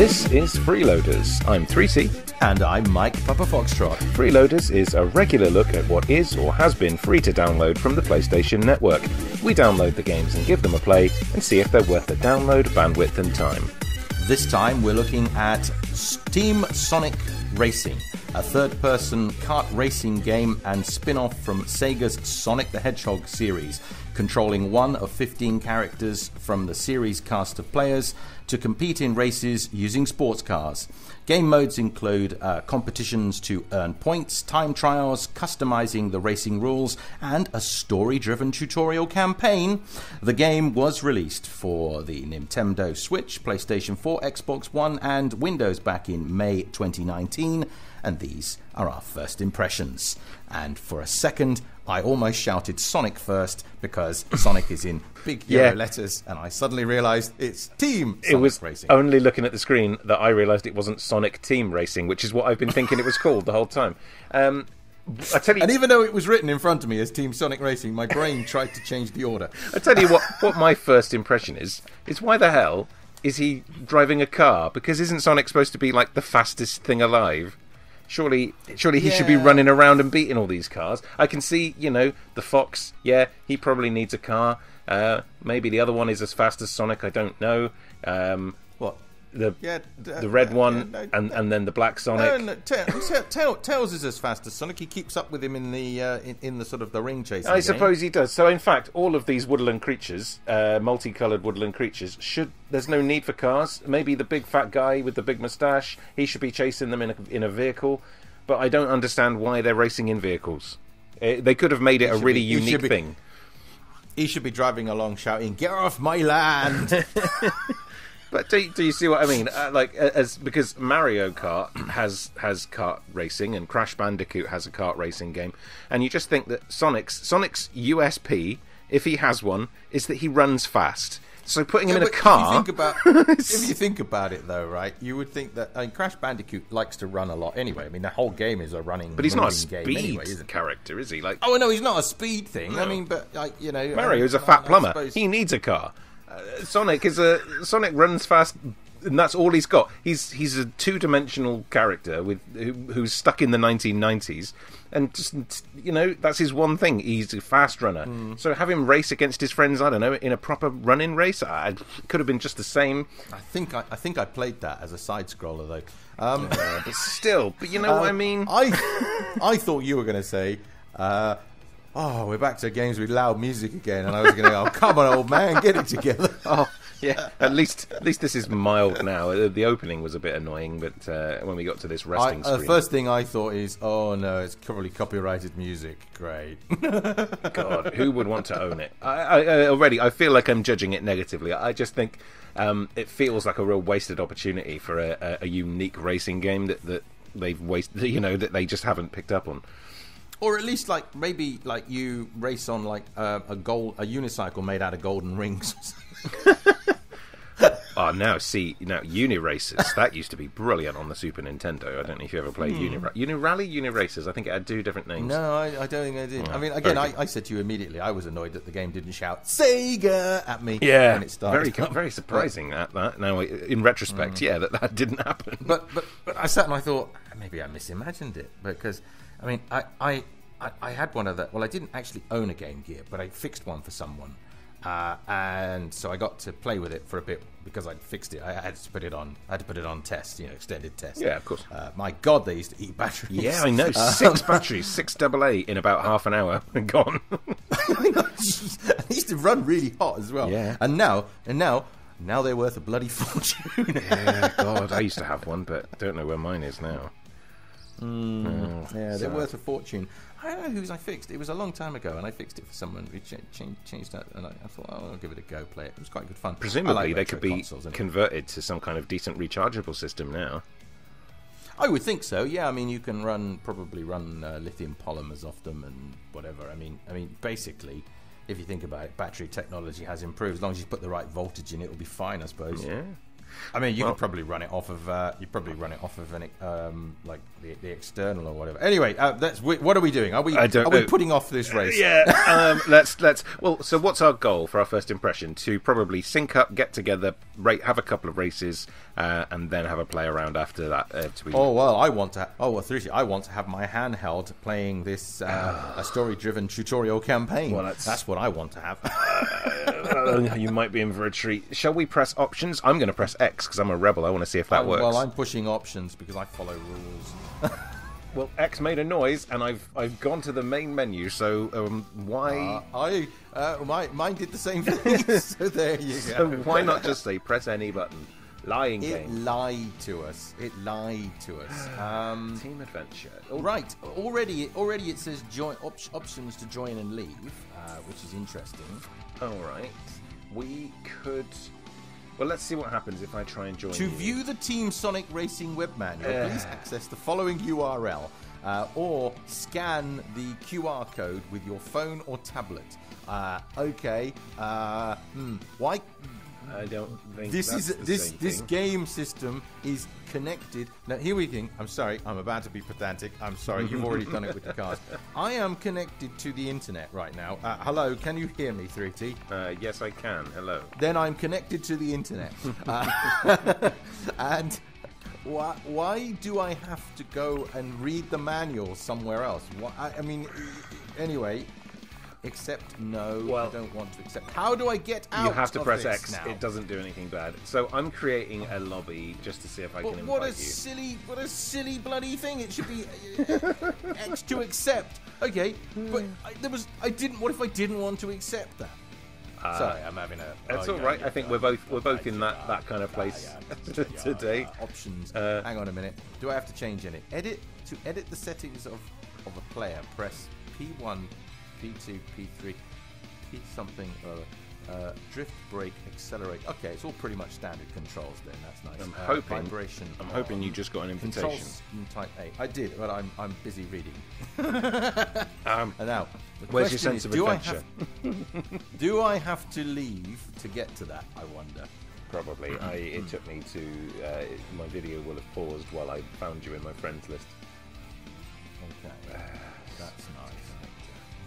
This is Freeloaders. I'm 3C. And I'm Mike Papa Foxtrot. Freeloaders is a regular look at what is or has been free to download from the PlayStation Network. We download the games and give them a play and see if they're worth the download, bandwidth and time. This time we're looking at Team Sonic Racing, a third-person kart racing game and spin-off from Sega's Sonic the Hedgehog series, controlling one of 15 characters from the series cast of players to compete in races using sports cars. Game modes include competitions to earn points, time trials, customizing the racing rules, and a story-driven tutorial campaign. The game was released for the Nintendo Switch, PlayStation 4, Xbox One, and Windows back in May 2019, and these are our first impressions. And for a second, I almost shouted Sonic first because Sonic is in big yellow letters, and I suddenly realised it's Team Sonic Racing. Only looking at the screen that I realised it wasn't Sonic Team Racing, which is what I've been thinking it was called the whole time. I tell you, and even though it was written in front of me as Team Sonic Racing, my brain tried to change the order. I tell you what my first impression is why the hell is he driving a car? Because isn't Sonic supposed to be like the fastest thing alive? Surely he should be running around and beating all these cars. I can see, the Fox, he probably needs a car. Maybe the other one is as fast as Sonic, I don't know. What? The red one and then the black Sonic. No, Tails is as fast as Sonic. He keeps up with him in the sort of the ring chasing I suppose he does. So in fact, all of these woodland creatures, multicoloured woodland creatures, there's no need for cars. Maybe the big fat guy with the big moustache, he should be chasing them in a vehicle. But I don't understand why they're racing in vehicles. They could have made it a really unique thing. He should be driving along shouting, "Get off my land!" But do you see what I mean? Because Mario Kart has kart racing and Crash Bandicoot has a kart racing game, and you just think that Sonic's USP, if he has one, is that he runs fast. So putting him in a car. If you think about it, though, right, you would think that Crash Bandicoot likes to run a lot anyway. I mean, the whole game is a running. But he's not a speed character, is he? Like, oh no, he's not a speed thing. No. I mean, but Mario's a fat plumber. He needs a car. Sonic runs fast, and that's all he's got. He's a two-dimensional character who's stuck in the 1990s, and just that's his one thing. He's a fast runner. So have him race against his friends. I don't know, in a proper running race. It could have been just the same. I think I played that as a side scroller though. But still, but you know what I mean. I thought you were going to say. Oh, we're back to games with loud music again, and I was going to go, "Oh, come on, old man, get it together." Oh, yeah. At least this is mild now. The opening was a bit annoying, but when we got to this resting screen, the first thing I thought is, "Oh no, it's probably copyrighted music." Great. God, who would want to own it? I feel like I'm judging it negatively. I just think it feels like a real wasted opportunity for a unique racing game that they've wasted. That they just haven't picked up on. Or at least, maybe you race on a unicycle made out of golden rings. Oh, now Uniracers. That used to be brilliant on the Super Nintendo. I don't know if you ever played Unirally, Uniracers. I think it had two different names. No, I don't think I did. I mean, again, I said to you immediately, I was annoyed that the game didn't shout Sega at me when it started. Very surprising that. Now, in retrospect, that didn't happen. But I sat and I thought, maybe I misimagined it, because I mean, I had one of the. Well, I didn't actually own a Game Gear, but I fixed one for someone, and so I got to play with it for a bit because I'd fixed it. I had to put it on. I had to put it on test, extended test. Yeah, of course. My God, they used to eat batteries. Yeah, I know. 6 batteries, 6 AA in about half an hour, and gone. I know. They used to run really hot as well. Yeah. And now they're worth a bloody fortune. Yeah, God, I used to have one, but I don't know where mine is now. They're worth a fortune. I don't know whose I fixed. It was a long time ago, and I fixed it for someone. We changed that, and I thought, I'll give it a go, play it. It was quite good fun. Presumably, they could be converted to some kind of decent rechargeable system now. I would think so. Yeah, I mean, you can probably run lithium polymers off them and whatever. I mean, basically, if you think about it, battery technology has improved. As long as you put the right voltage in, it will be fine, I suppose. Yeah. I mean, you could probably run it off of an the external or whatever. Anyway, what are we doing? Are we putting off this race? Yeah. Let's. Well, so what's our goal for our first impression? To probably sync up, get together, have a couple of races, and then have a play around after that. Oh well, I want to have my handheld playing this a story-driven tutorial campaign. Well, that's what I want to have. You might be in for a treat. Shall we press options? I'm going to press X because I'm a rebel. I want to see if that works. Well, I'm pushing options because I follow rules. Well, X made a noise, and I've gone to the main menu. So why? Mine did the same thing. So there you go. So why not just say press any button? Lying game. It lied to us. Team adventure. Right. Already it says join options to join and leave, which is interesting. All right. We could. Well, let's see what happens if I try and join. To view the Team Sonic Racing web manual, please access the following URL or scan the QR code with your phone or tablet. Okay. Why? I don't think this game system is connected. Now here we think. I'm sorry. I'm about to be pedantic. I'm sorry. You've already done it with the cars. I am connected to the internet right now. Hello. Can you hear me, 3T? Yes, I can. Hello. Then I'm connected to the internet. And why do I have to go and read the manual somewhere else? I mean, anyway. Accept, no, well, I don't want to accept. How do I get out? You have to press X now. It It doesn't do anything bad. So I'm creating a lobby just to see if I can invite you. What a silly bloody thing! It should be X to accept. Okay, but I didn't. What if I didn't want to accept that? Sorry, I'm having a. That's all right. I think we're both in that kind of place today. Options. Hang on a minute. Do I have to change any? Edit the settings of a player. Press P1. P2, P3, P something, drift, brake, accelerate. Okay, it's all pretty much standard controls then. That's nice. I'm hoping you just got an invitation. Controls type A. I did, but I'm busy reading. And now, where's your sense of adventure? Do I have to leave to get to that? I wonder. Probably. It took me to. My video will have paused while I found you in my friends list. Okay, that's nice.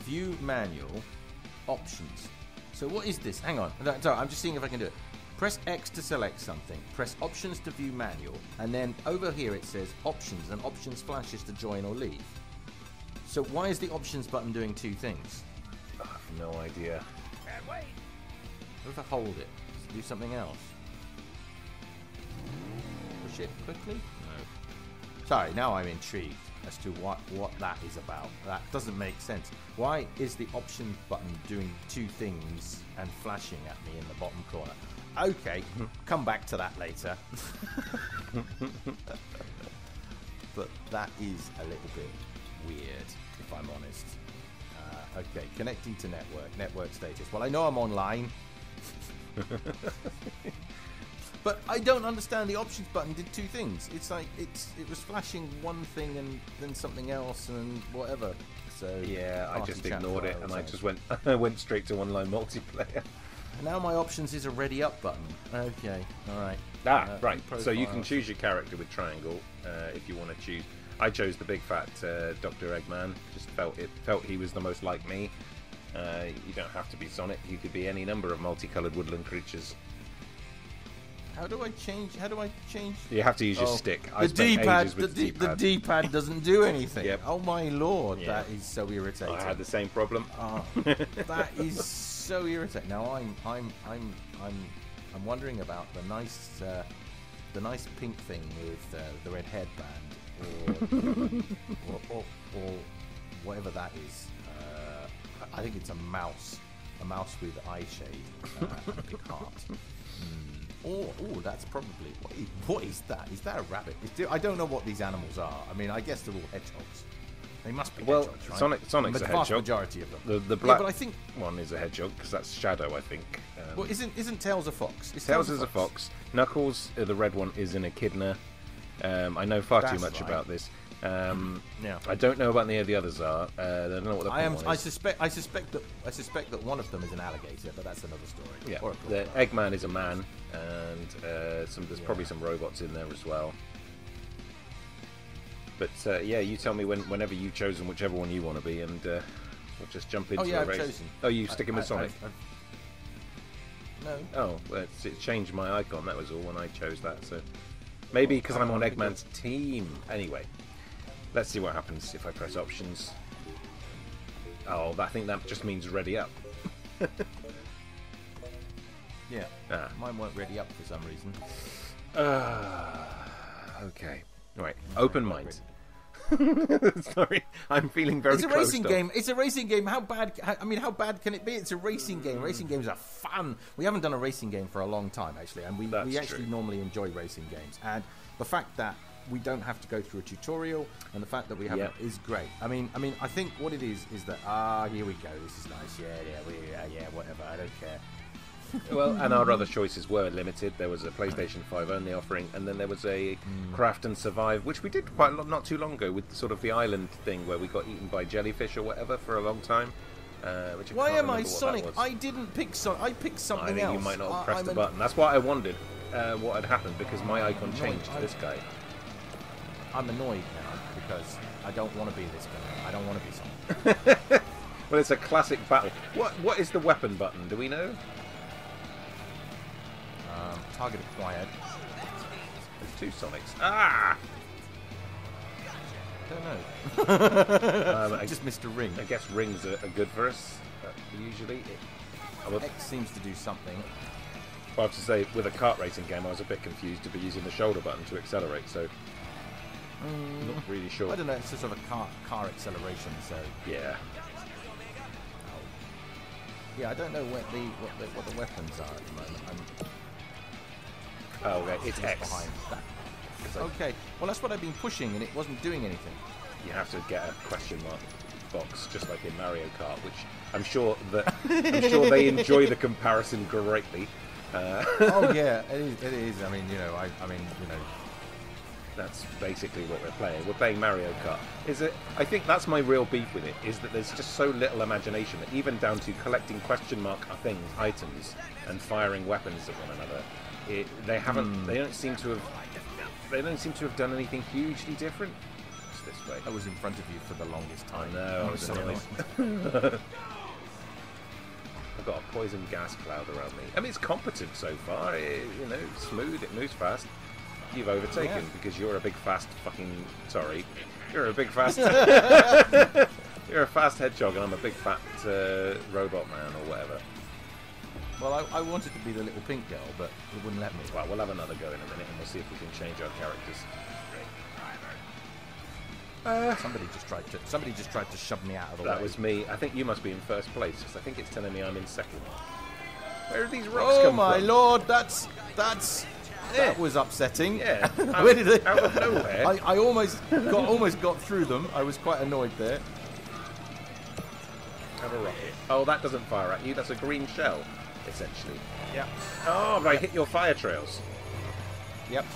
View manual, options. So what is this? Hang on. Sorry, I'm just seeing if I can do it. Press X to select something. Press options to view manual. And then over here it says options, and options flashes to join or leave. So why is the options button doing two things? I have no idea. Can't wait. What if I hold it? Does it do something else? Push it quickly? No. Sorry, now I'm intrigued as to what that is about. That doesn't make sense. Why is the option button doing two things and flashing at me in the bottom corner? Okay, come back to that later. But that is a little bit weird, if I'm honest. Okay, connecting to network status. Well, I know I'm online. But I don't understand. The options button did two things. It's like it was flashing one thing and then something else and whatever. So yeah, I just ignored it and I just went straight to online multiplayer. Now my options is a ready up button. Okay, all right. Right. So you can choose your character with triangle if you want to choose. I chose the big fat Dr. Eggman. Just felt he was the most like me. You don't have to be Sonic. You could be any number of multicolored woodland creatures. How do I change? You have to use your stick. The D-pad doesn't do anything. Yep. Oh my lord, yeah. That is so irritating. I had the same problem. Oh, that is so irritating. Now I'm wondering about the nice pink thing with the red headband, or whatever that is. I think it's a mouse with eye shade and a big heart. Oh, that's probably... What is that? Is that a rabbit? I don't know what these animals are. I mean, I guess they're all hedgehogs. They must be hedgehogs, right? Sonic's a hedgehog. The vast majority of them. The black but I think one is a hedgehog, because that's Shadow, I think. Well, isn't Tails a fox? Tails is a fox. Knuckles, the red one, is an echidna. I know far too much about this. Yeah. I don't know about any of the others are. I don't know what the one is. I suspect that one of them is an alligator, but that's another story. Yeah. The Eggman is a man, and there's probably some robots in there as well. But yeah, you tell me whenever you've chosen whichever one you want to be, and we'll just jump into a race. I've chosen. Oh, you sticking with Sonic? No. Oh, well, it changed my icon. That was all when I chose that. So maybe because I'm on Eggman's team. Anyway, let's see what happens if I press options. Oh, I think that just means ready up. Yeah. Mine weren't ready up for some reason. Okay. Right. Open mind. Sorry, I'm feeling very. It's a racing game. It's a racing game. How bad? How bad can it be? It's a racing game. Racing games are fun. We haven't done a racing game for a long time, actually, and we actually normally enjoy racing games. And the fact that we don't have to go through a tutorial, and the fact that we have it is great. I think what it is that here we go. This is nice. Yeah, whatever. I don't care. Well, and our other choices were limited. There was a PlayStation 5 only offering, and then there was a Craft and Survive, which we did quite not too long ago with sort of the island thing where we got eaten by jellyfish or whatever for a long time. Why am I Sonic? I didn't pick Sonic. I picked something else. I think you might not have pressed the button. That's why I wondered what had happened, because my icon changed to this guy. I'm annoyed now because I don't want to be this guy. I don't want to be Sonic. Well, it's a classic battle. What is the weapon button? Do we know? Target acquired. There's two Sonics. I don't know. Just missed a ring. I guess rings are good for us. Usually. X seems to do something. Well, I have to say, with a kart racing game, I was a bit confused to be using the shoulder button to accelerate, so... not really sure. I don't know, it's just sort of a car acceleration, so... Yeah. Yeah, I don't know what the weapons are at the moment. Okay, it's X. Behind that. Okay, well that's what I've been pushing and it wasn't doing anything. You have to get a question mark box, just like in Mario Kart, which I'm sure they enjoy the comparison greatly. Oh yeah, it is. That's basically what we're playing. We're playing Mario Kart. I think that's my real beef with it, is that there's just so little imagination that even down to collecting question mark items, and firing weapons at one another, they don't seem to have done anything hugely different. It's this way. I was in front of you for the longest time. No, I was so annoyed. I've got a poison gas cloud around me. I mean, it's competent so far. Smooth. It moves fast. You've overtaken because you're a big fast fucking... Sorry. You're a big fast... You're a fast hedgehog and I'm a big fat robot man or whatever. Well, I wanted to be the little pink girl, but it wouldn't let me. Well, we'll have another go in a minute and we'll see if we can change our characters. Somebody just tried to shove me out of the way. That was me. I think you must be in first place because I think it's telling me I'm in second. Where are these rocks come from? Oh my lord, that was upsetting. Yeah. Where did they? Out of nowhere. I almost got through them. I was quite annoyed there. Have a rocket. Oh, that doesn't fire at you. That's a green shell, essentially. Yeah. Oh, I hit your fire trails. Yep.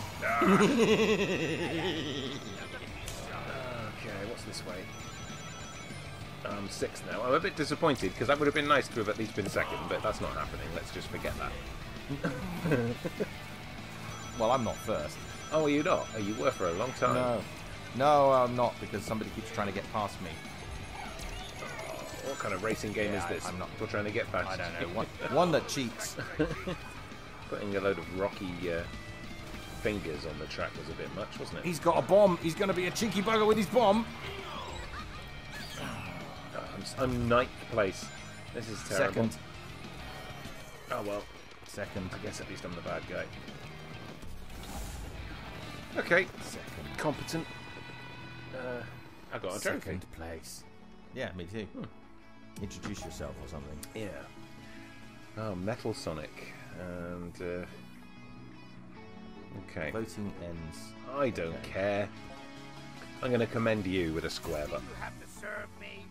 Okay, what's this way? I'm sixth now. I'm a bit disappointed because that would have been nice to have at least been second, but that's not happening. Let's just forget that. Well, I'm not first. Oh, are you not? Oh, you were for a long time. No, I'm not because somebody keeps trying to get past me. What kind of racing game is this? I'm not. People trying to get past. I don't know. One that cheats. Putting a load of rocky fingers on the track was a bit much, wasn't it? He's got a bomb. He's going to be a cheeky bugger with his bomb. I'm ninth place. This is terrible. Second. Oh well. Second. I guess at least I'm the bad guy. Okay. Second. Competent. I got a trophy. Second place. Yeah, me too. Introduce yourself or something. Yeah. Oh, Metal Sonic. And, okay. Voting ends. I don't care. I'm going to commend you with a square button. You have to serve me.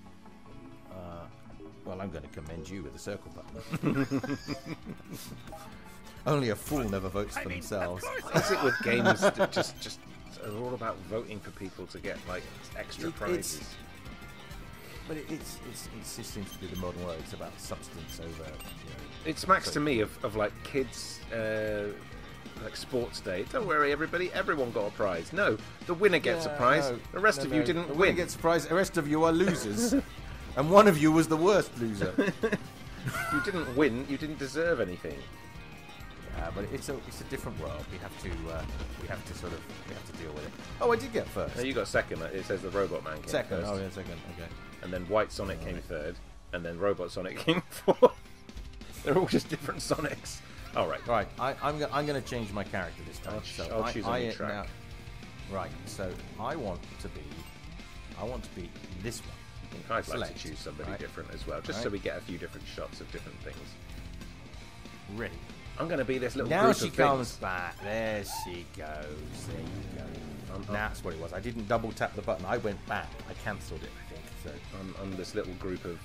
Well, I'm going to commend you with a circle button. Only a fool never votes for themselves. Is it with games that just are all about voting for people to get, like, extra prizes? But it just seems to be the modern way. It's about substance over. It smacks to me of like kids, like sports day. Don't worry, everybody. Everyone got a prize. No, the winner gets a prize. The rest of you didn't win. The win. winner gets a prize. The rest of you are losers, and one of you was the worst loser. You didn't win. You didn't deserve anything. But it's a different world. We have to deal with it. Oh, I did get first. No, you got second. It says the Robot Man came Second. first. Oh yeah, second. Okay. And then White Sonic came third, and then Robot Sonic came fourth. They're all just different Sonics. All right. Right. I'm going to change my character this time. I'll choose a new track. Right. So I want to be this one. I'd like to choose somebody different as well, just so we get a few different shots of different things. Ready. I'm going to be this little now group she of comes things. back. There she goes. There you go. That's what it was. I didn't double tap the button. I went back. I cancelled it, I think. So I'm this little group of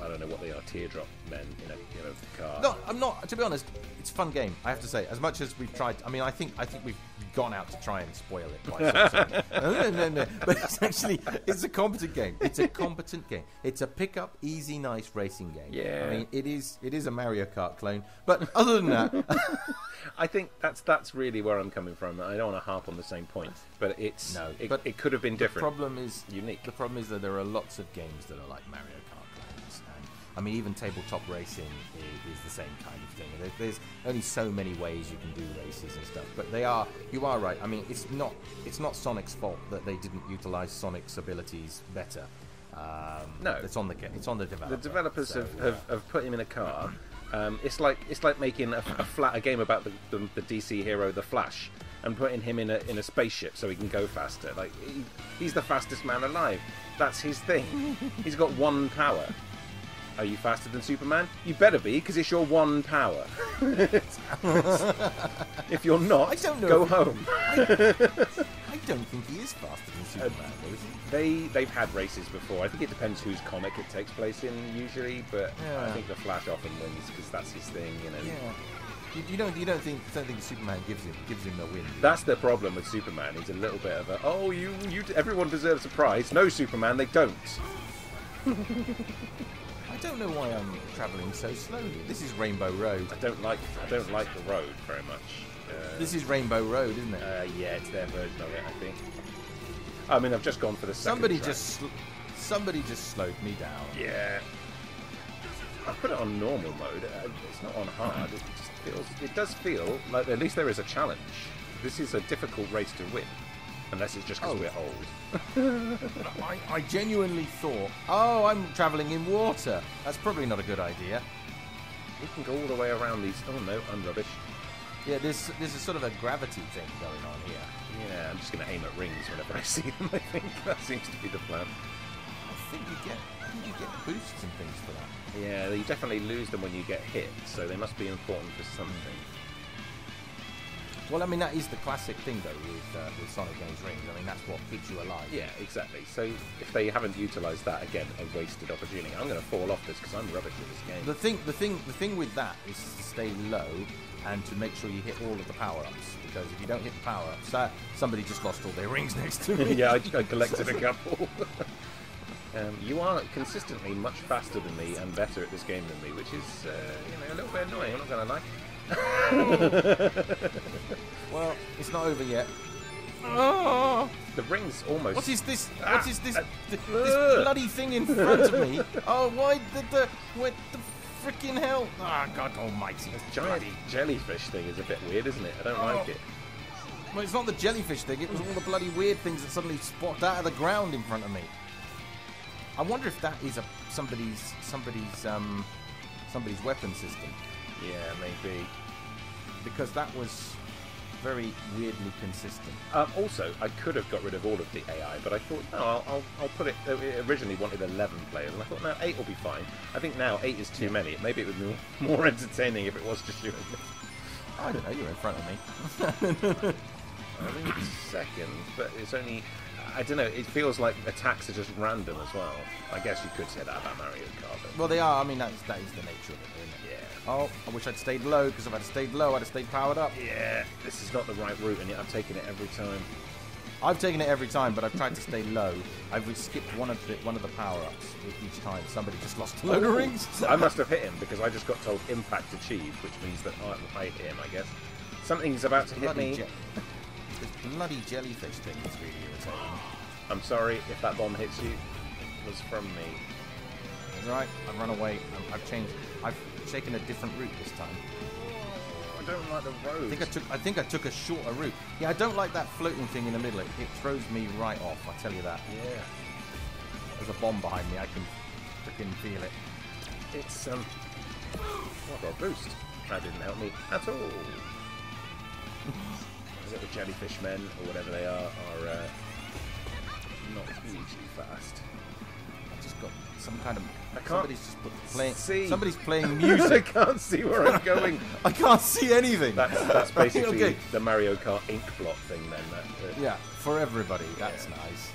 I don't know what they are, teardrop men in a car. No, I'm not. To be honest, it's a fun game. I have to say, as much as we've tried. I mean, I think we've gone out to try and spoil it. By no. But it's a competent game. It's a competent game. It's a pick-up, easy, nice racing game. Yeah. I mean, it is a Mario Kart clone. But other than that, I think that's really where I'm coming from. I don't want to harp on the same point, but it could have been different. The problem is unique. The problem is that there are lots of games that are like Mario Kart clones. And, I mean, even tabletop racing is the same kind of thing. There's only so many ways you can do races and stuff. But you are right. I mean, it's not Sonic's fault that they didn't utilize Sonic's abilities better. No, it's on the developer. The developers have put him in a car. It's like making a game about the DC hero the Flash and putting him in a spaceship so he can go faster. Like he's the fastest man alive. That's his thing. He's got one power. Are you faster than Superman? You better be, because it's your one power. If you're not, go home. I don't think he is faster than Superman, though, is he? They've had races before. I think it depends whose comic it takes place in, usually. But I think the Flash often wins because that's his thing. Yeah. You don't think Superman gives him the win? That's the problem with Superman. He's a little bit of a everyone deserves a prize. No, Superman, they don't. I don't know why I'm travelling so slowly. This is Rainbow Road. I don't like the road very much. This is Rainbow Road, isn't it? Yeah, it's their version of it, I think. I mean, I've just gone for the second Somebody just slowed me down. Yeah. I put it on normal mode. It's not on hard. It does feel like at least there is a challenge. This is a difficult race to win. Unless it's just because we're old. I genuinely thought, I'm travelling in water. That's probably not a good idea. You can go all the way around these. Oh no, I'm rubbish. Yeah, there's a sort of a gravity thing going on here. Yeah, I'm just going to aim at rings whenever I see them. I think that seems to be the plan. I think you get boosts and things for that. Yeah, you definitely lose them when you get hit, so they must be important for something. Well, I mean, that is the classic thing, though, with Sonic Games Rings. I mean, that's what keeps you alive. Yeah, exactly. So if they haven't utilised that, again, a wasted opportunity. I'm going to fall off this because I'm rubbish at this game. The thing with that is to stay low and to make sure you hit all of the power-ups. Because if you don't hit the power-ups, somebody just lost all their rings next to me. Yeah, I collected a couple. You are consistently much faster than me and better at this game than me, which is a little bit annoying, I'm not going to lie. Well, it's not over yet. The ring's almost... What is this? What is this? This bloody thing in front of me? Oh, what the freaking hell? Ah, God almighty. This giant jellyfish thing is a bit weird, isn't it? I don't like it. Well, it's not the jellyfish thing. It was all the bloody weird things that suddenly popped out of the ground in front of me. I wonder if that is somebody's weapon system. Yeah, maybe. Because that was very weirdly consistent. Also, I could have got rid of all of the AI, but I thought, no, I'll put it... It originally wanted 11 players, and I thought, no, 8 will be fine. I think now 8 is too many. Maybe it would be more entertaining if it was just you and me. I don't know, you're in front of me. I think it's second, but it's only... I don't know, it feels like attacks are just random as well. I guess you could say that about Mario Kart. But... Well, they are. I mean, that is the nature of it, isn't it? Yeah. Oh, I wish I'd stayed low, because if I'd stayed low, I'd have stayed powered up. Yeah, this is not the right route, and yet I've taken it every time. I've taken it every time, but I've tried to stay low. I've skipped one of the power-ups each time. Somebody just lost a load of rings. I must have hit him, because I just got told impact achieved, which means that I hit him, I guess. Something's about to hit me. This bloody jellyfish thing is really irritating. I'm sorry if that bomb hits you. It was from me. right. I've run away. I've changed. I've taken a different route this time. I don't like the road. I think I took a shorter route. Yeah, I don't like that floating thing in the middle. It throws me right off. I tell you that. Yeah. There's a bomb behind me. I can freaking feel it. It's what a boost. That didn't help me at all. The jellyfish men or whatever they are not hugely fast. I just got some kind of. Somebody's just playing. See. Somebody's playing music. I can't see where I'm going. I can't see anything. That's basically okay. the Mario Kart ink blot thing then. Yeah, for everybody. That's nice.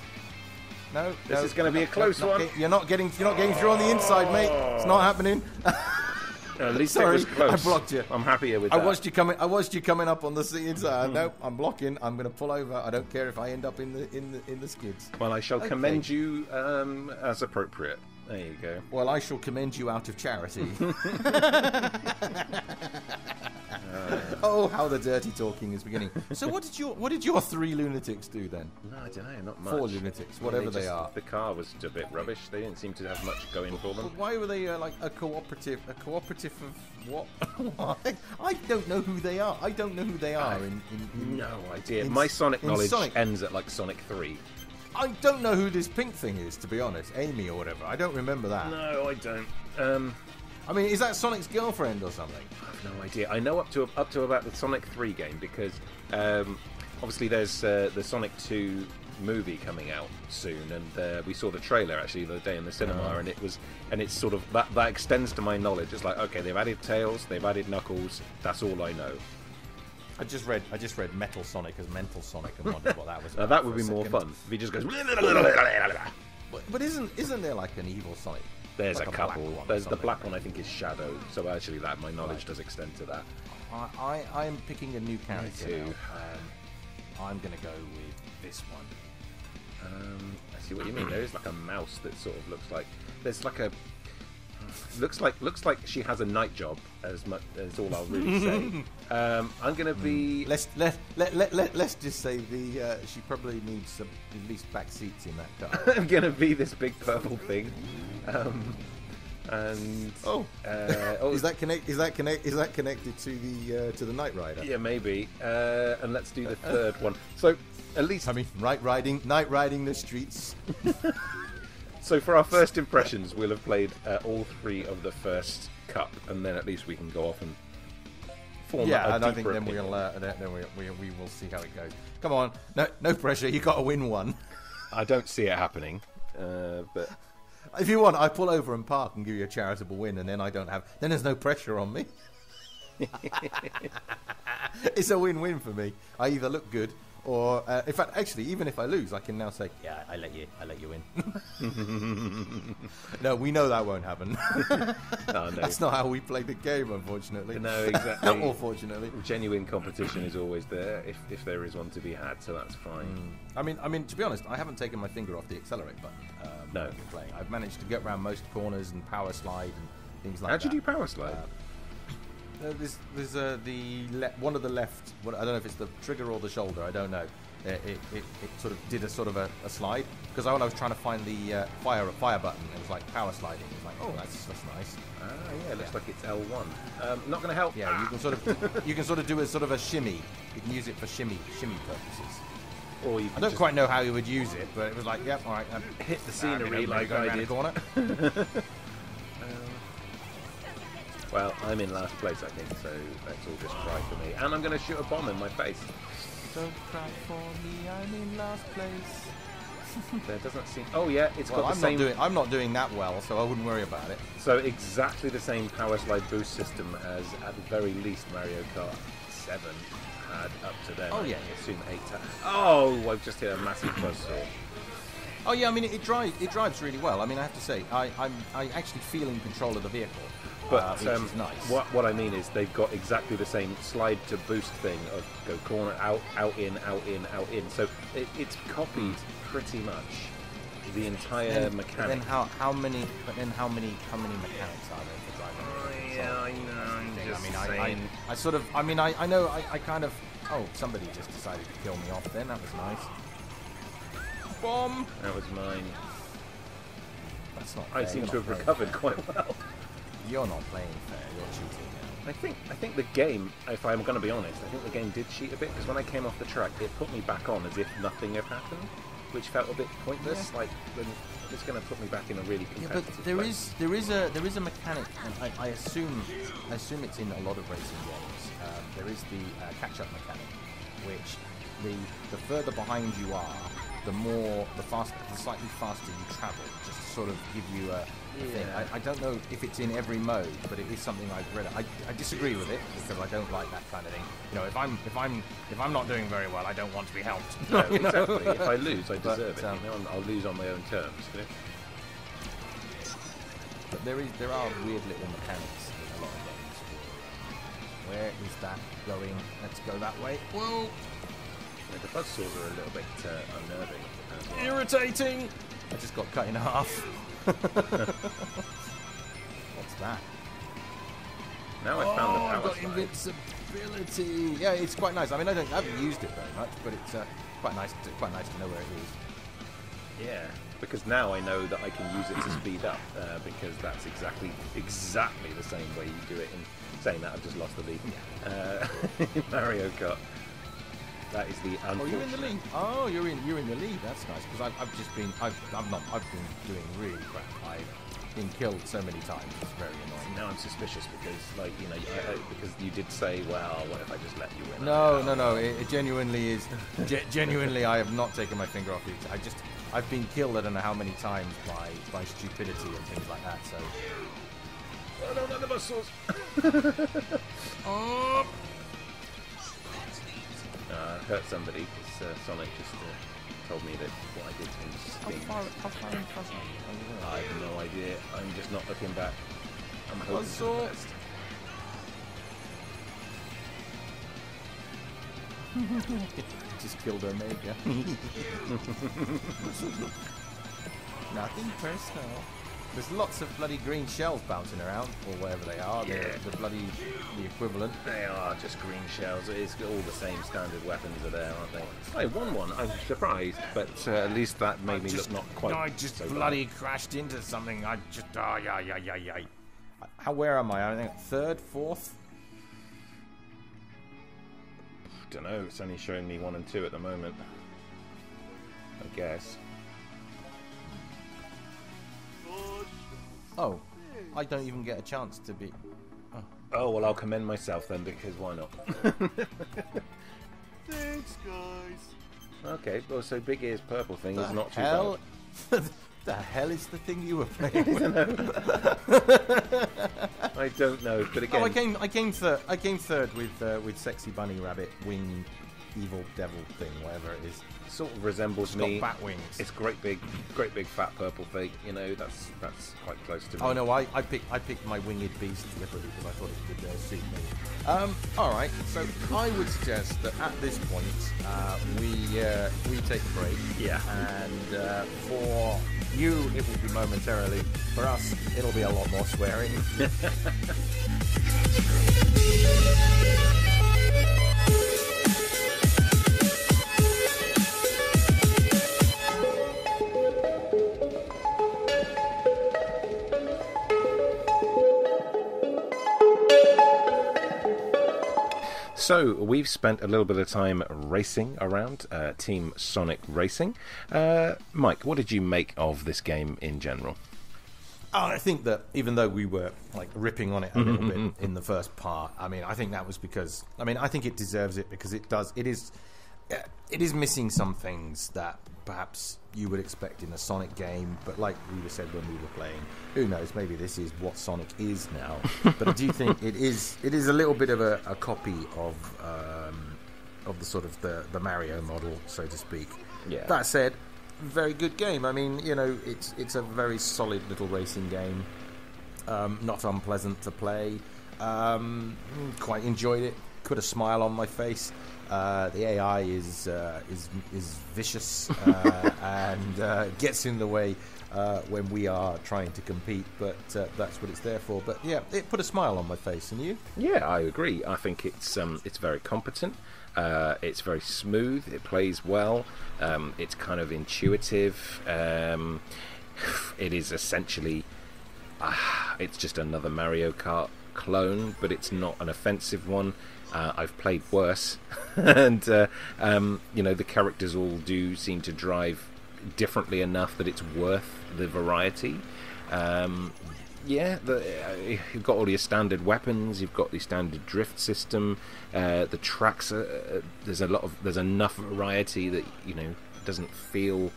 No, this is going to be a close one. You're not getting through on the inside, mate. It's not happening. At least Sorry, it was close. I blocked you. I'm happier with that. I watched you coming up on the inside. Nope, I'm blocking. I'm going to pull over. I don't care if I end up in the skids. Well, I shall commend you as appropriate. There you go. Well, I shall commend you out of charity. Oh, how the dirty talking is beginning. So, what did your 3 lunatics do then? No, I don't know. Not much. 4 lunatics, whatever they are. The car was a bit rubbish. They didn't seem to have much going for them. But why were they like a cooperative? A cooperative of what? I don't know who they are. I don't know who they are. No idea. My Sonic knowledge ends at like Sonic 3. I don't know who this pink thing is, to be honest. Amy or whatever. I don't remember that. No, I don't. I mean, is that Sonic's girlfriend or something? I have no idea. I know up to about the Sonic 3 game because obviously there's the Sonic 2 movie coming out soon, and we saw the trailer actually the other day in the cinema, and it's sort of that extends to my knowledge. It's like, okay, they've added Tails, they've added Knuckles. That's all I know. I just read Metal Sonic as Mental Sonic and wondered what that was about. Now that would be more fun if he just goes. But isn't there like an evil Sonic? There's like a couple. There's the black one. I think is Shadow. So actually, that my knowledge does extend to that. I'm picking a new character. Me too. I'm gonna go with this one. I see what you mean. There is like a mouse that sort of looks like there's like a looks like she has a night job as much as all I'll really say. I'm gonna be let's just say she probably needs at least back seats in that car. I'm gonna be this big purple thing. Is that connected to the Knight Rider? Yeah, maybe. And let's do the third one. So at least night riding the streets. So for our first impressions, we'll have played all 3 of the first cup, and then at least we can go off and form. Yeah, and I think then we will see how it goes. Come on, no pressure. You got to win one. I don't see it happening, but if you want, I pull over and park and give you a charitable win, and then then there's no pressure on me. It's a win-win for me. I either look good. Or, in fact, actually, even if I lose, I can now say, "Yeah, I let you win." No, we know that won't happen. No. That's not how we play the game, unfortunately. No, exactly. Or fortunately, genuine competition is always there if there is one to be had, so that's fine. I mean, to be honest, I haven't taken my finger off the accelerate button. No, I've been playing. I've managed to get around most corners and power slide and things like that. How'd you do power slide? There's one of the left. I don't know if it's the trigger or the shoulder. I don't know. It sort of did a slide because when I was trying to find the fire button, it was like power sliding. It was like, oh, that's nice. Yeah, it looks like it's L1. Not going to help. Yeah, you can sort of do a sort of a shimmy. You can use it for shimmy purposes. Or you I don't quite know how you would use it, but it was like, yep, all right, hit the scenery like I did. Corner. Well, I'm in last place, I think, so let's all just cry for me. And I'm going to shoot a bomb in my face. Don't cry for me, I'm in last place. There doesn't seem... Oh, yeah, it's got the same... I'm not doing that well, so I wouldn't worry about it. So exactly the same power slide boost system as, at the very least, Mario Kart 7 had up to then. Oh, yeah. I assume 8 Oh, I've just hit a massive buzzsaw. Oh, yeah, I mean, it drives really well. I mean, I have to say, I actually feel in control of the vehicle. But which is nice. What I mean is they've got exactly the same slide to boost thing of go corner, out, in, out, in, out, in. So it's copied pretty much the entire mechanic. Then how many mechanics are there for driving? Yeah, I know. I know. I kind of. Oh, somebody just decided to kill me off. Then that was nice. Bomb. That was mine. That's not fair. I seem to have recovered quite well. You're not playing fair. You're cheating. I think the game, if I'm going to be honest, I think the game did cheat a bit, because when I came off the track, it put me back on as if nothing had happened, which felt a bit pointless. Yeah. Like, when it's going to put me back in a really competitive but there is a mechanic, and I assume it's in a lot of racing games. There is the catch-up mechanic, which the further behind you are, the slightly faster you travel, just to sort of give you a thing. I don't know if it's in every mode, but it is something I've read. I disagree with it, because I don't like that kind of thing. You know, if I'm not doing very well, I don't want to be helped. No, exactly. If I lose, I deserve it. I'll lose on my own terms. But there are weird little mechanics in a lot of games. Where is that going? Let's go that way. Whoa! Yeah, the buzzsaws are a little bit unnerving. Well. Irritating! I just got cut in half. What's that? Now I found the power I've got slide. invincibility. Yeah, it's quite nice. I mean, I haven't used it very much, but it's quite nice to know where it is. Yeah, because now I know that I can use it to speed up, because that's exactly the same way you do it. In saying that, I've just lost the lead. In Mario Kart. That is the unfortunate. Oh, you're in the lead. Oh, you're in the lead. That's nice, because I've been doing really crap. I've been killed so many times. It's very annoying. Now I'm suspicious because, like, you know, because you did say, well, what if I just let you win? No. It genuinely is. Genuinely, I have not taken my finger off it. I've been killed. I don't know how many times by stupidity and things like that. So. Oh no, not the muscles. Oh. Hurt somebody because Sonic just told me that what I did to him stings. How far in front are you? I have no idea. I'm just not looking back. I'm hoping for the best. Just killed Omega. Nothing personal. There's lots of bloody green shells bouncing around, or whatever they are. Yeah. The equivalent. They are just green shells. It's all the same standard weapons are there, aren't they? I won one. I'm surprised, but at least that made me look not quite. I just so bloody bad. crashed into something. I just where am I? I think third, fourth. Don't know. It's only showing me 1 and 2 at the moment. I guess. Oh, I don't even get a chance to be. Oh well, I'll commend myself then, because why not? Thanks, guys. Okay, well, so Big Ear's purple thing is not too hell? bad. The hell is the thing you were playing with? I don't know, but again, I came third with Sexy Bunny Rabbit Wing Evil Devil thing, whatever it is. sort of resembles It's me. got bat wings. It's great big fat purple thing. You know, that's quite close to me. Oh no, I picked my winged beast deliberately because I thought it would suit me. All right, so I would suggest that at this point we take a break. Yeah. And for you, it will be momentarily. For us, it'll be a lot more swearing. So, we've spent a little bit of time racing around Team Sonic Racing. Mike, what did you make of this game in general? Oh, I think that even though we were like ripping on it a little bit in the first part, I mean, I think that was because, I mean, I think it deserves it because it is missing some things that perhaps you would expect in a Sonic game, but like we said when we were playing, who knows, maybe this is what Sonic is now. But I do think it is a little bit of a copy of the sort of the Mario model, so to speak. Yeah. That said, very good game. I mean, you know, it's a very solid little racing game. Not unpleasant to play. Quite enjoyed it. Put a smile on my face. The AI is vicious and gets in the way when we are trying to compete, but that's what it's there for. But yeah, it put a smile on my face. And you? Yeah, I agree. I think it's very competent. It's very smooth. It plays well. It's kind of intuitive. it is essentially it's just another Mario Kart clone, but it's not an offensive one. I've played worse, and the characters all do seem to drive differently enough that it's worth the variety. You've got all your standard weapons, you've got the standard drift system, the tracks there's enough variety that it doesn't feel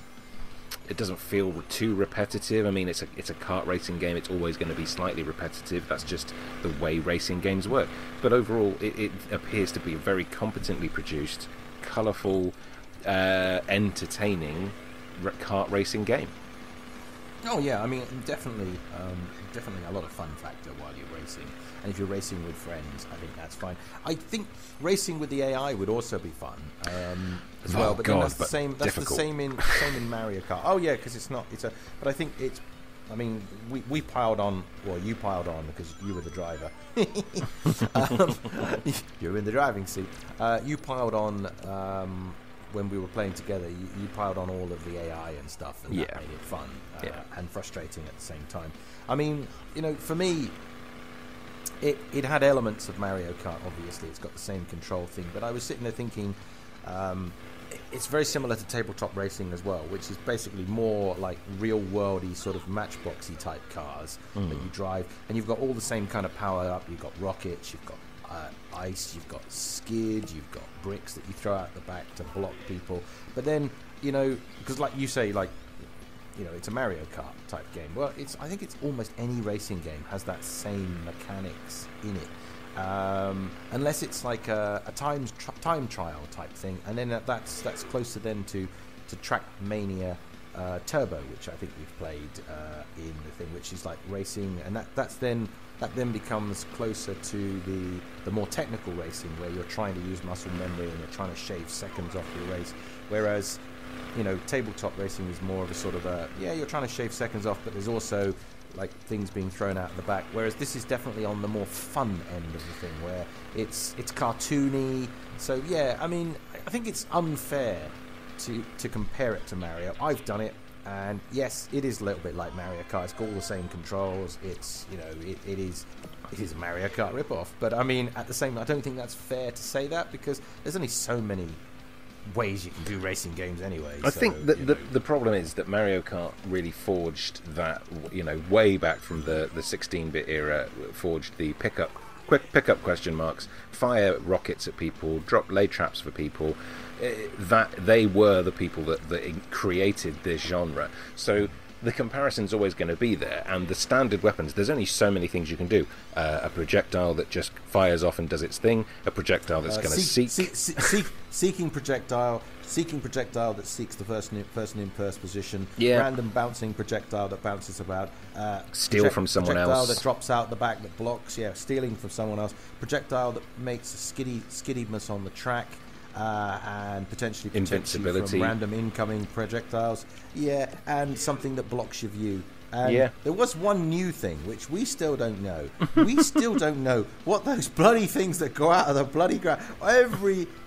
too repetitive. I mean, it's a kart racing game. It's always going to be slightly repetitive. That's just the way racing games work. But overall, it appears to be a very competently produced, colourful, entertaining kart racing game. Oh yeah, I mean, definitely a lot of fun factor while you're racing. And if you're racing with friends, I think that's fine. I think racing with the AI would also be fun as well. But then that's the same. That's difficult. the same in Mario Kart. Oh yeah, because it's not. But I think it's. I mean, we piled on. Well, you piled on because you were the driver. You were in the driving seat. You piled on. When we were playing together, you piled on all of the AI and stuff, and that made it fun and frustrating at the same time. I mean, for me, it had elements of Mario Kart, obviously. It's got the same control thing, but I was sitting there thinking, it's very similar to tabletop racing as well, which is basically more like real-worldy, sort of matchboxy type cars that you drive, and you've got all the same kind of power up. You've got rockets, you've got ice, you've got skid, you've got bricks that you throw out the back to block people. But then, because like you say, it's a Mario Kart type game. Well, I think it's almost any racing game has that same mechanics in it, unless it's like a time trial type thing, and then that's closer then to Trackmania Turbo, which I think we've played in the thing, which is like racing, and that then becomes closer to the more technical racing, where you're trying to use muscle memory and you're trying to shave seconds off your race. Whereas, tabletop racing is more of a sort of you're trying to shave seconds off, but there's also like things being thrown out the back. Whereas this is definitely on the more fun end of the thing, where it's cartoony. So yeah, I mean, I think it's unfair to compare it to Mario. I've done it. And yes, it is a little bit like Mario Kart. It's got all the same controls. It's it is a Mario Kart ripoff. But I mean, at the same time, I don't think that's fair to say that, because there's only so many ways you can do racing games anyway. I think that the problem is that Mario Kart really forged that, way back from the 16-bit era, forged the quick pickup question marks, fire rockets at people, lay traps for people. That they were the people that created this genre. So the comparison's always going to be there, and the standard weapons, there's only so many things you can do. A projectile that just fires off and does its thing, a projectile that's going to seeking projectile that seeks the person in first position, yeah. Random bouncing projectile that bounces about, steal from someone else, projectile that drops out the back that blocks, stealing from someone else, projectile that makes a skiddiness on the track, and potentially protects you from random incoming projectiles, and something that blocks your view. And there was one new thing which we still don't know. We still don't know what those bloody things that go out of the bloody ground.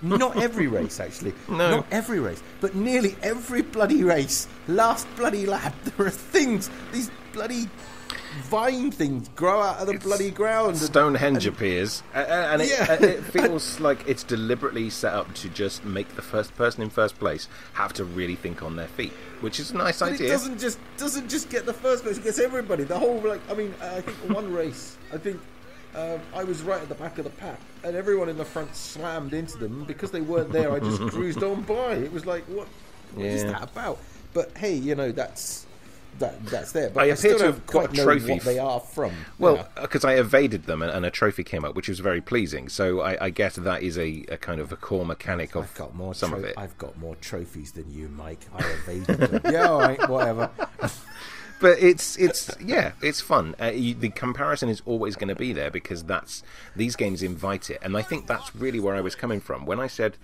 Not every race, actually. No. Not every race, but nearly every bloody race, last bloody lap, there are things, these bloody vine things grow out of the bloody ground. Stonehenge appears, and it feels like it's deliberately set up to just make the first person in first place have to really think on their feet, which is a nice idea. It doesn't just get the first place; it gets everybody. The whole I think one race, I was right at the back of the pack, and everyone in the front slammed into them. Because they weren't there, I just cruised on by. It was like, what is that about? But hey, that's there. But I appear to have got a trophy. What they are from? Well, because I evaded them and a trophy came up, which was very pleasing. So I guess that is a kind of a core mechanic of some of it. I've got more trophies than you, Mike. I evaded them. Yeah, all right, whatever. But it's fun. The comparison is always going to be there, because these games invite it, and I think that's really where I was coming from when I said,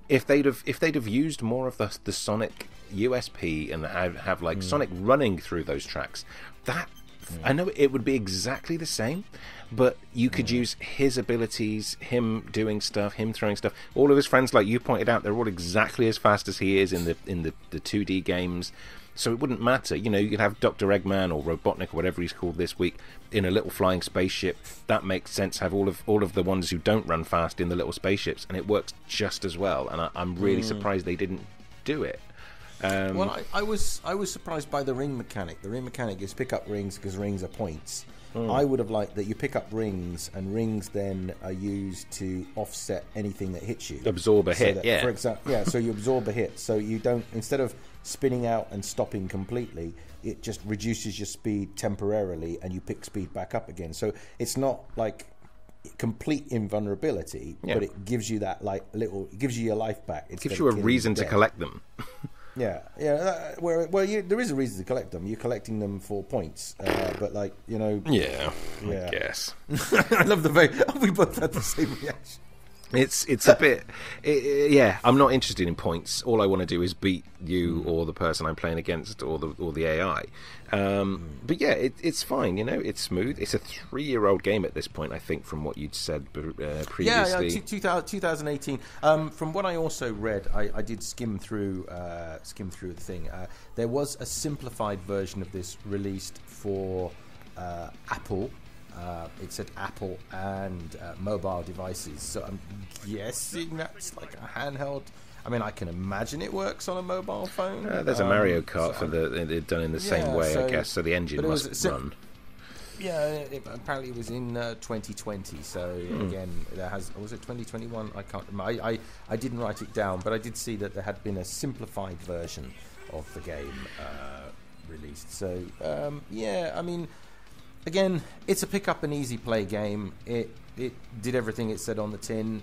if they'd have used more of the Sonic USP and have like Sonic running through those tracks, I know it would be exactly the same, but you could use his abilities, him doing stuff, him throwing stuff. All of his friends, like you pointed out, they're all exactly as fast as he is in the 2D games. So it wouldn't matter. You know, you could have Dr. Eggman or Robotnik or whatever he's called this week in a little flying spaceship. That makes sense. Have all of the ones who don't run fast in the little spaceships, and it works just as well. And I'm really surprised they didn't do it. Well, I was surprised by the ring mechanic. The ring mechanic is pick up rings because rings are points. I would have liked that you pick up rings, and rings then are used to offset anything that hits you. Absorb a hit, For example, so you absorb a hit. So you don't, instead of spinning out and stopping completely, it just reduces your speed temporarily, and you pick speed back up again. So it's not like complete invulnerability, but it gives you that it gives you your life back. It gives you a reason to collect them. Yeah. There is a reason to collect them. You're collecting them for points, but I guess. I love the way we both had the same reaction. It's a bit, I'm not interested in points. All I want to do is beat you or the person I'm playing against or the AI. But yeah, it's fine. You know, it's smooth. It's a 3-year-old game at this point, I think, from what you'd said previously. Yeah, 2018. From what I also read, I did skim through the thing. There was a simplified version of this released for Apple. It said Apple and mobile devices, so I'm guessing that's like a handheld. I mean, I can imagine it works on a mobile phone. There's a Mario Kart they're done in the same way, I guess. So the engine must run. Yeah, apparently it was in 2020. So again, was it 2021? I can't remember. I didn't write it down, but I did see that there had been a simplified version of the game released. So I mean, again, it's a pick up and easy play game. It did everything it said on the tin.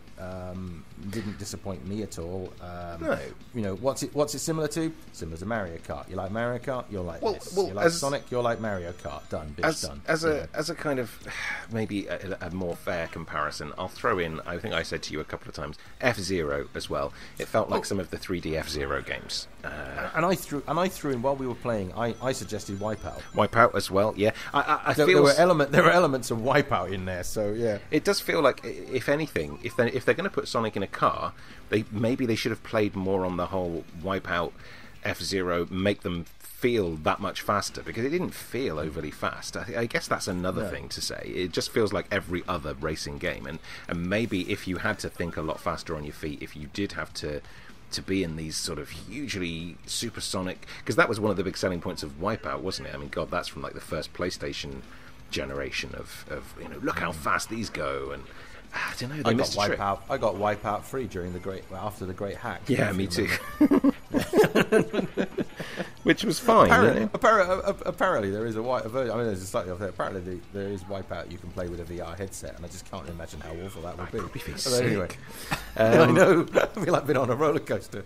Didn't disappoint me at all. No. You know, what's it similar to? Similar to Mario Kart. You like Mario Kart? You'll like this. You like Sonic? You'll like Mario Kart. Done. Bitch, done. As a kind of maybe a more fair comparison, I'll throw in, I think I said to you a couple of times, F-Zero as well. It felt like some of the 3D F-Zero games. And I threw in while we were playing. I suggested Wipeout. Wipeout as well. Yeah. I feel there were elements of Wipeout in there. So yeah. It does feel like, if anything, if they're going to put Sonic in a car, they should have played more on the whole Wipeout, F-Zero, make them feel that much faster, because it didn't feel overly fast. I guess that's another thing to say. It just feels like every other racing game, and maybe if you had to think a lot faster on your feet, if you did have to be in these sort of hugely supersonic, because that was one of the big selling points of Wipeout, wasn't it? I mean, God, that's from like the first PlayStation generation of look how fast these go, and I don't know. I got Wipeout free after the Great Hack. Yeah, me too. Which was fine. Apparently, there is a version. I mean, there's a slightly off there. Apparently, there is Wipeout you can play with a VR headset, and I just can't imagine how awful that would be. Probably feel sick. Anyway, I know. I feel like I've been on a roller coaster.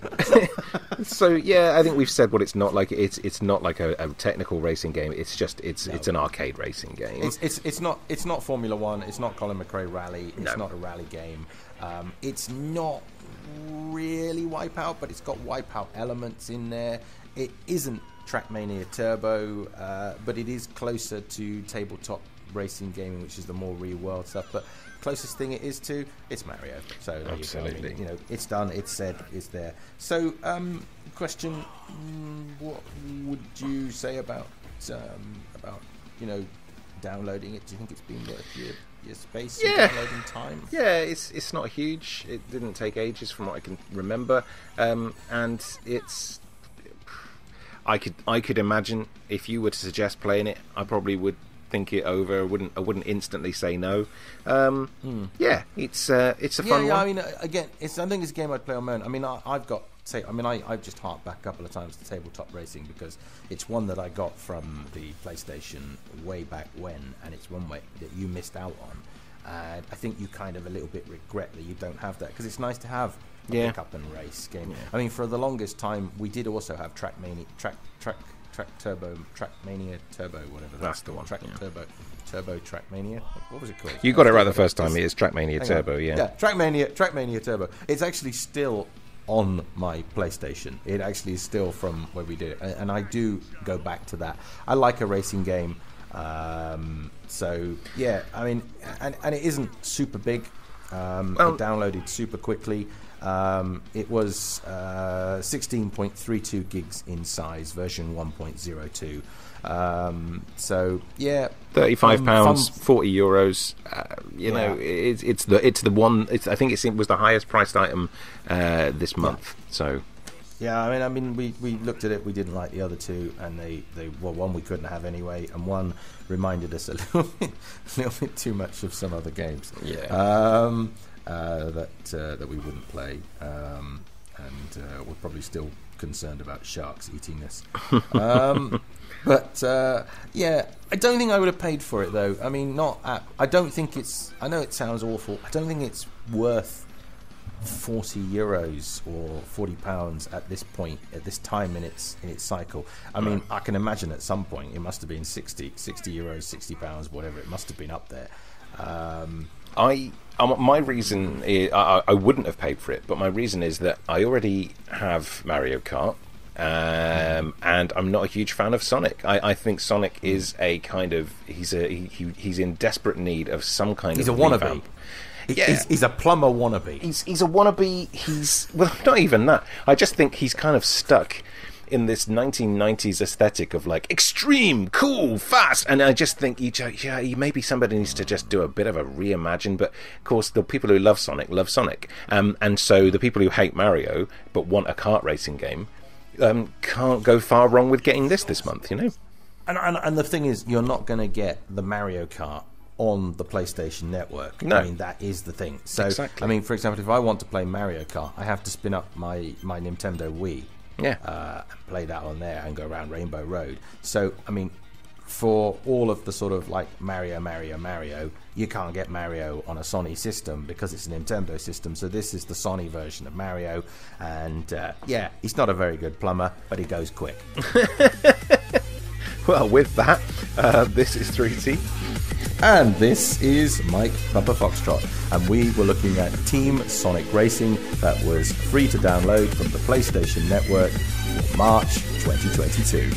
So yeah, I think we've said what it's not like. It's not like a technical racing game. It's just it's an arcade racing game. It's not Formula One. It's not Colin McRae Rally. It's not a rally game. It's not really Wipeout, but it's got Wipeout elements in there. It isn't Trackmania Turbo, but it is closer to tabletop racing gaming, which is the more real world stuff. But closest thing it is to, it's Mario. So there absolutely, you go. I mean, it's done. It's said. It's there. So, question: what would you say about downloading it? Do you think it's been worth your space and downloading time? Yeah, it's not huge. It didn't take ages from what I can remember, and it's. I could imagine if you were to suggest playing it, I probably would think it over. I wouldn't instantly say no. Yeah, it's a fun one. I mean, again, I think it's a game I'd play on my own. I mean, I've just harked back a couple of times to tabletop racing because it's one that I got from the PlayStation way back when, and it's one way that you missed out on. And I think you kind of a little bit regret that you don't have that, because it's nice to have a pick up and race game. Yeah. I mean, for the longest time, we did also have Trackmania Turbo, whatever. That's the one. Turbo Trackmania. What was it called? You got it right the first time. It is Trackmania Turbo. Yeah, Trackmania Turbo. It's actually still on my PlayStation. It actually is still from where we did it, and I do go back to that. I like a racing game. So yeah, I mean, and it isn't super big. It downloaded super quickly. It was 16.32 gigs in size, version 1.02. So yeah, £35, €40. You know, it's the one. I think it was the highest priced item this month. So. Yeah, I mean, we looked at it. We didn't like the other two, and they were one we couldn't have anyway, and one reminded us a little bit too much of some other games. Yeah. That we wouldn't play, and we're probably still concerned about sharks eating us. But yeah, I don't think I would have paid for it though. I mean, I don't think it's. I know it sounds awful. I don't think it's worth €40 or £40 at this point, at this time in its cycle. I mean, I can imagine at some point it must have been 60 euros, £60, whatever. It must have been up there. My reason is, I wouldn't have paid for it, but my reason is that I already have Mario Kart, and I'm not a huge fan of Sonic. I think Sonic is a kind of he's in desperate need of some kind of wannabe. revamp. Yeah. He's a plumber wannabe. He's a wannabe. Well, not even that. I just think he's kind of stuck in this 1990s aesthetic of like extreme, cool, fast, and I just think maybe somebody needs to just do a bit of a reimagine. But of course, the people who love Sonic, and so the people who hate Mario but want a kart racing game can't go far wrong with getting this month, you know. And the thing is, you're not going to get the Mario Kart on the PlayStation Network. No. I mean, that is the thing. So, exactly. I mean, for example, if I want to play Mario Kart, I have to spin up my Nintendo Wii, and play that on there and go around Rainbow Road. So, I mean, for all of the sort of like Mario, you can't get Mario on a Sony system because it's a Nintendo system. So this is the Sony version of Mario, and he's not a very good plumber, but he goes quick. Well, with that, this is 3T. And this is Mike Papa Foxtrot, and we were looking at Team Sonic Racing that was free to download from the PlayStation Network for March 2022.